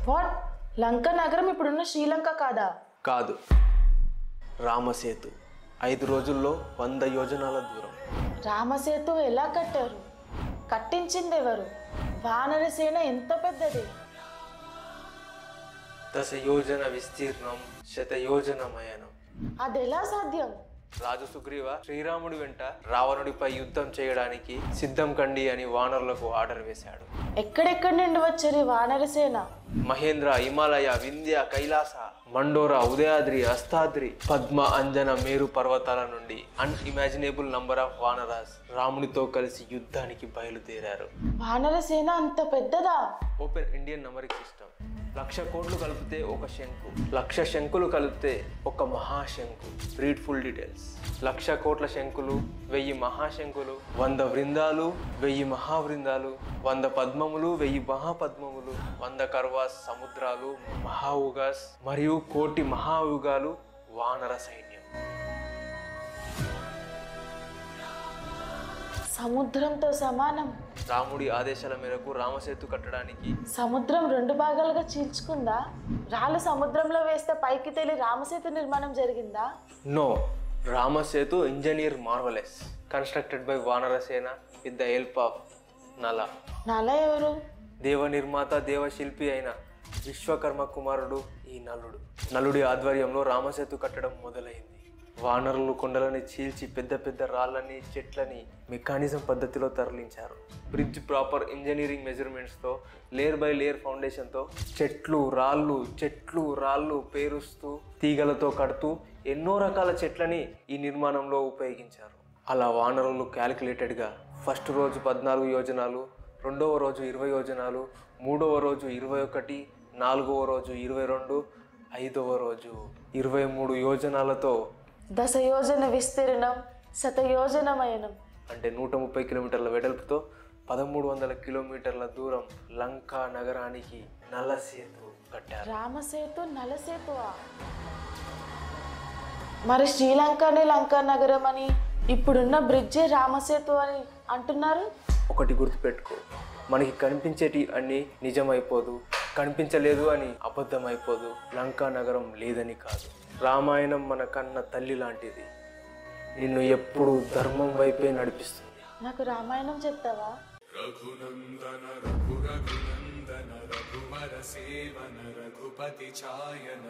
What? లంక నగరం ఇప్పుడున్న శ్రీలంక కాదా? కాదు, రామసేతు 5 రోజుల్లో 100 యోజనాల దూరం. రామసేతు ఎలా కట్టారు? కట్టించింది ఎవరు? వానరసేన ఎంత పెద్దది? 10 యోజన విస్తీర్ణం, 100 యోజనమయనం. అదెలా సాధ్యం? రాజు సుగ్రీవ శ్రీరాముడి వెంట రావణుడిపై యుద్ధం చేయడానికి సిద్ధం కండి అని వానరులకు ఆర్డర్ వేశాడు. ఎక్కడెక్కడి నుండి వచ్చారు ఈ వానరసేన? మహేంద్ర, హిమాలయ, వింధ్య, కైలాస, మండోరా, ఉదయాద్రి, అస్తాద్రి, పద్మ, అంజన, మేరు పర్వతాల నుండి అన్ఇమాజినబుల్ నంబర్ ఆఫ్ వానరాస్ రామునితో కలిసి యుద్ధానికి బయలుదేరారు. వానరసేన అంత పెద్దదా? Open Indian numbering system. 1,00,000 కోట్లు కలిపితే ఒక శంకు, 1,00,000 శంకులు కలిపితే ఒక మహాశంకు. Read full details. 1,00,000 కోట్ల శంకులు, 1000 మహాశంకులు, 100 వృందాలు, 1000 మహావృందాలు, 100 పద్మములు, 1000 మహాపద్మములు, 100 కర్వాస్ సముద్రాలు, మహాయుగాస్ మరియు 1,00,00,000 మహాయుగాలు వానర సైన్యం. సముద్రంతో సమానం. రాముడి ఆదేశాల మేరకు రామసేతు కట్టడానికి సముద్రం 2 భాగాలుగా చీల్చుకుందా? రాళ్ళు సముద్రంలో వేస్తే పైకి తేలి రామసేతు నిర్మాణం జరిగిందా? No, Ramasetu engineer marvellous constructed by Vanarasena with the help of Nala. Nala ఎవరు? దేవ నిర్మాత, దేవశిల్పి అయిన విశ్వకర్మ కుమారుడు ఈ నలుడు. నలుడి ఆధ్వర్యంలో రామసేతు కట్టడం మొదలైంది. వానరులు కొండలని చీల్చి పెద్ద పెద్ద రాళ్ళని, చెట్లని మెకానిజం పద్ధతిలో తరలించారు. బ్రిడ్జ్ ప్రాపర్ ఇంజనీరింగ్ మెజర్మెంట్స్తో, లేయర్ బై లేయర్ ఫౌండేషన్తో చెట్లు రాళ్ళు పేరుస్తూ, తీగలతో కడుతూ ఎన్నో రకాల చెట్లని ఈ నిర్మాణంలో ఉపయోగించారు. అలా వానరులు క్యాలిక్యులేటెడ్గా ఫస్ట్ రోజు 14 యోజనాలు, 2వ రోజు 20 యోజనాలు, 3వ రోజు 21, 4వ రోజు 22, 5వ రోజు 23 యోజనాలతో 10 యోజన విస్తీర్ణం, 100 యోజనమయనం అంటే 130 కిలోమీటర్ల వెడల్పుతో 1300 కిలోమీటర్ల దూరం లంకా నగరానికి నలసేతు కట్టారు. రామసేతు నలసేతువా? మరి శ్రీలంకనే లంకా నగరం అని, ఇప్పుడున్న బ్రిడ్జే రామసేతు అని అంటున్నారు. ఒకటి గుర్తుపెట్టుకో, మనకి కనిపించేటి అన్ని నిజమైపోదు, కనిపించలేదు అని అబద్ధమైపోదు. లంకా నగరం లేదని కాదు. రామాయణం మన కన్న తల్లి లాంటిది. నిన్ను ఎప్పుడు ధర్మం వైపే నడిపిస్తుంది. నాకు రామాయణం చెప్తావా? రఘునందన రఘునందన రఘువర సేవన రఘుపతి ఛాయన